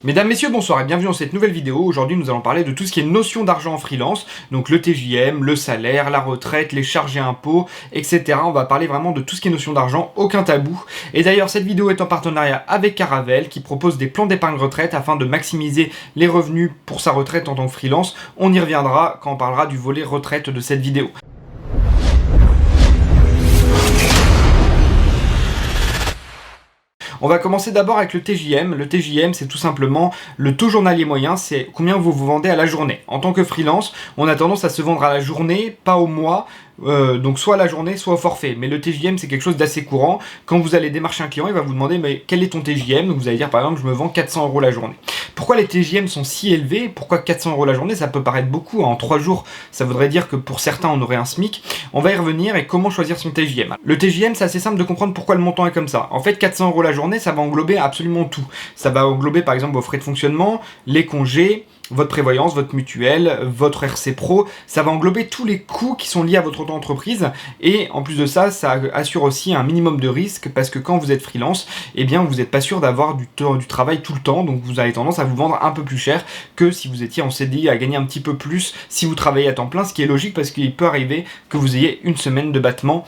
Mesdames, messieurs, bonsoir et bienvenue dans cette nouvelle vidéo. Aujourd'hui, nous allons parler de tout ce qui est notion d'argent en freelance, donc le TJM, le salaire, la retraite, les charges et impôts, etc. On va parler vraiment de tout ce qui est notion d'argent, aucun tabou. Et d'ailleurs, cette vidéo est en partenariat avec Caravel, qui propose des plans d'épargne retraite afin de maximiser les revenus pour sa retraite en tant que freelance. On y reviendra quand on parlera du volet retraite de cette vidéo. On va commencer d'abord avec le TJM. Le TJM, c'est tout simplement le taux journalier moyen, c'est combien vous vous vendez à la journée. En tant que freelance, on a tendance à se vendre à la journée, pas au mois. Donc soit à la journée, soit au forfait. Mais le TJM, c'est quelque chose d'assez courant. Quand vous allez démarcher un client, il va vous demander mais quel est ton TJM. Donc vous allez dire par exemple, je me vends 400 € la journée. Pourquoi les TJM sont si élevés? Pourquoi 400 € la journée? Ça peut paraître beaucoup. En 3 jours, ça voudrait dire que pour certains, on aurait un SMIC. On va y revenir et comment choisir son TJM. Le TJM, c'est assez simple de comprendre pourquoi le montant est comme ça. En fait, 400 € la journée, ça va englober absolument tout. Ça va englober par exemple vos frais de fonctionnement, les congés, votre prévoyance, votre mutuelle, votre RC Pro, ça va englober tous les coûts qui sont liés à votre auto-entreprise et en plus de ça, ça assure aussi un minimum de risque parce que quand vous êtes freelance, eh bien vous n'êtes pas sûr d'avoir du travail tout le temps, donc vous avez tendance à vous vendre un peu plus cher que si vous étiez en CDI à gagner un petit peu plus si vous travaillez à temps plein, ce qui est logique parce qu'il peut arriver que vous ayez une semaine de battement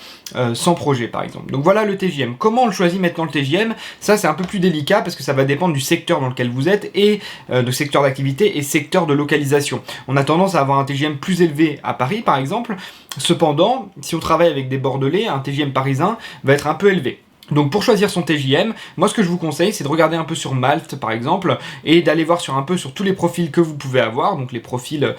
sans projet par exemple. Donc voilà le TJM. Comment on le choisit maintenant le TJM? Ça c'est un peu plus délicat parce que ça va dépendre du secteur dans lequel vous êtes et de secteur d'activité et secteur de localisation. On a tendance à avoir un TJM plus élevé à Paris par exemple, cependant, si on travaille avec des Bordelais, un TJM parisien va être un peu élevé. Donc pour choisir son TJM, moi ce que je vous conseille c'est de regarder un peu sur Malte par exemple et d'aller voir sur tous les profils que vous pouvez avoir, donc les profils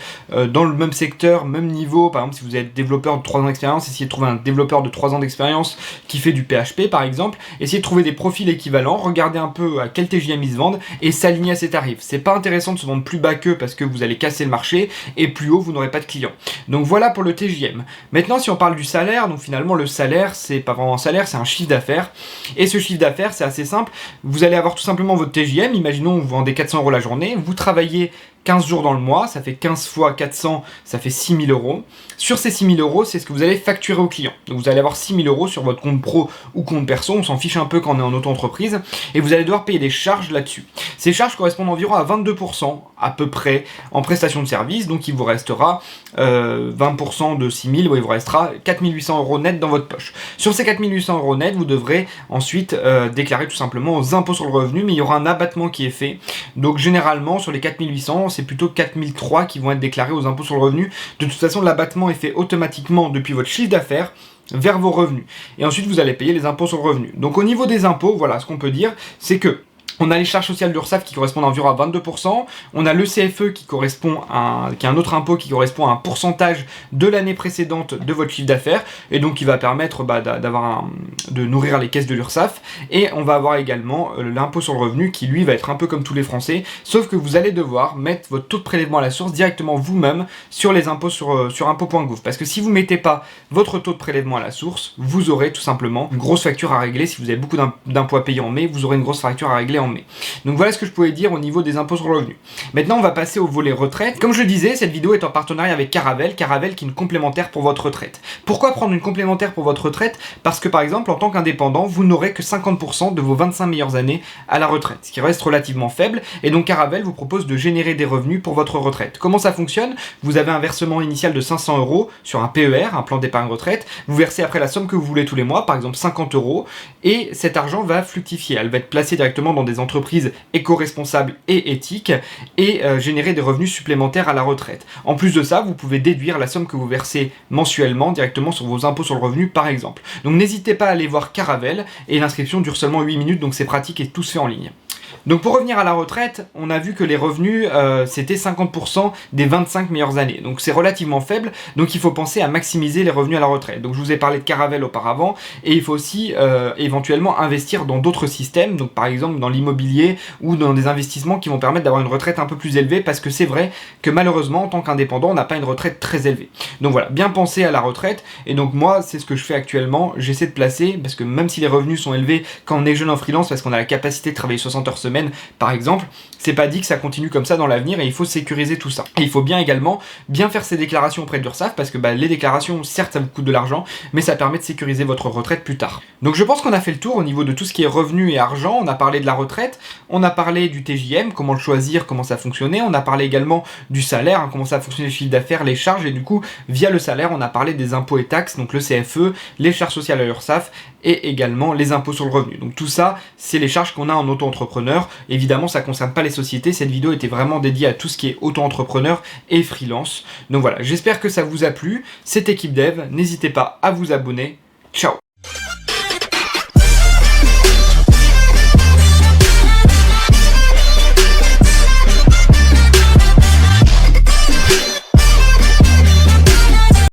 dans le même secteur, même niveau. Par exemple si vous êtes développeur de 3 ans d'expérience, essayez de trouver un développeur de 3 ans d'expérience qui fait du PHP par exemple, essayez de trouver des profils équivalents, regardez un peu à quel TJM ils se vendent et s'aligner à ces tarifs. C'est pas intéressant de se vendre plus bas qu'eux parce que vous allez casser le marché et plus haut vous n'aurez pas de clients. Donc voilà pour le TJM. Maintenant si on parle du salaire, donc finalement le salaire c'est pas vraiment un salaire, c'est un chiffre d'affaires. Et ce chiffre d'affaires, c'est assez simple. Vous allez avoir tout simplement votre TJM. Imaginons vous vendez 400 € la journée. Vous travaillez 15 jours dans le mois. Ça fait 15 fois 400, ça fait 6 000 €. Sur ces 6 000 €, c'est ce que vous allez facturer au client. Donc vous allez avoir 6 000 € sur votre compte pro ou compte perso. On s'en fiche un peu quand on est en auto-entreprise. Et vous allez devoir payer des charges là-dessus. Ces charges correspondent environ à 22% à peu près en prestation de service. Donc il vous restera 20% de 6 000, il vous restera 4 800 € net dans votre poche. Sur ces 4 800 € net, vous devrez ensuite déclarer tout simplement aux impôts sur le revenu, mais il y aura un abattement qui est fait. Donc généralement sur les 4 800, c'est plutôt 4 300 qui vont être déclarés aux impôts sur le revenu. De toute façon, l'abattement est fait automatiquement depuis votre chiffre d'affaires vers vos revenus. Et ensuite, vous allez payer les impôts sur le revenu. Donc au niveau des impôts, voilà, ce qu'on peut dire, c'est que on a les charges sociales d'URSSAF qui correspondent à environ à 22%, on a le CFE qui est un autre impôt qui correspond à un pourcentage de l'année précédente de votre chiffre d'affaires, et donc qui va permettre de nourrir les caisses de l'URSSAF, et on va avoir également l'impôt sur le revenu qui lui va être un peu comme tous les Français, sauf que vous allez devoir mettre votre taux de prélèvement à la source directement vous-même sur les impôts sur impôts.gouv, parce que si vous ne mettez pas votre taux de prélèvement à la source, vous aurez tout simplement une grosse facture à régler. Si vous avez beaucoup d'impôts à payer en mai, vous aurez une grosse facture à régler en mai. Donc voilà ce que je pouvais dire au niveau des impôts sur le revenu. Maintenant on va passer au volet retraite. Comme je le disais, cette vidéo est en partenariat avec Caravel qui est une complémentaire pour votre retraite. Pourquoi prendre une complémentaire pour votre retraite? Parce que par exemple en tant qu'indépendant, vous n'aurez que 50% de vos 25 meilleures années à la retraite, ce qui reste relativement faible, et donc Caravel vous propose de générer des revenus pour votre retraite. Comment ça fonctionne? Vous avez un versement initial de 500 € sur un PER, un plan d'épargne retraite, vous versez après la somme que vous voulez tous les mois, par exemple 50 €, et cet argent va fructifier, elle va être placée directement dans des entreprises éco-responsables et éthiques et générer des revenus supplémentaires à la retraite. En plus de ça, vous pouvez déduire la somme que vous versez mensuellement directement sur vos impôts sur le revenu par exemple. Donc n'hésitez pas à aller voir Caravel, et l'inscription dure seulement 8 minutes, donc c'est pratique et tout se fait en ligne. Donc pour revenir à la retraite, on a vu que les revenus c'était 50% des 25 meilleures années. Donc c'est relativement faible, donc il faut penser à maximiser les revenus à la retraite. Donc je vous ai parlé de Caravel auparavant, et il faut aussi éventuellement investir dans d'autres systèmes, donc par exemple dans l'immobilier ou dans des investissements qui vont permettre d'avoir une retraite un peu plus élevée, parce que c'est vrai que malheureusement en tant qu'indépendant on n'a pas une retraite très élevée. Donc voilà, bien penser à la retraite, et donc moi c'est ce que je fais actuellement, j'essaie de placer, parce que même si les revenus sont élevés quand on est jeune en freelance, parce qu'on a la capacité de travailler 60 heures semaine, semaine par exemple. C'est pas dit que ça continue comme ça dans l'avenir et il faut sécuriser tout ça. Et il faut bien également bien faire ses déclarations auprès de l'URSSAF parce que les déclarations, certes, ça vous coûte de l'argent, mais ça permet de sécuriser votre retraite plus tard. Donc je pense qu'on a fait le tour au niveau de tout ce qui est revenus et argent. On a parlé de la retraite, on a parlé du TJM, comment le choisir, comment ça fonctionnait. On a parlé également du salaire, hein, comment ça fonctionnait le chiffre d'affaires, les charges. Et du coup, via le salaire, on a parlé des impôts et taxes, donc le CFE, les charges sociales à l'URSSAF et également les impôts sur le revenu. Donc tout ça, c'est les charges qu'on a en auto-entrepreneur. Évidemment, ça ne concerne pas les sociétés. Cette vidéo était vraiment dédiée à tout ce qui est auto-entrepreneur et freelance. Donc voilà, j'espère que ça vous a plu. C'était Keep Dev. N'hésitez pas à vous abonner. Ciao!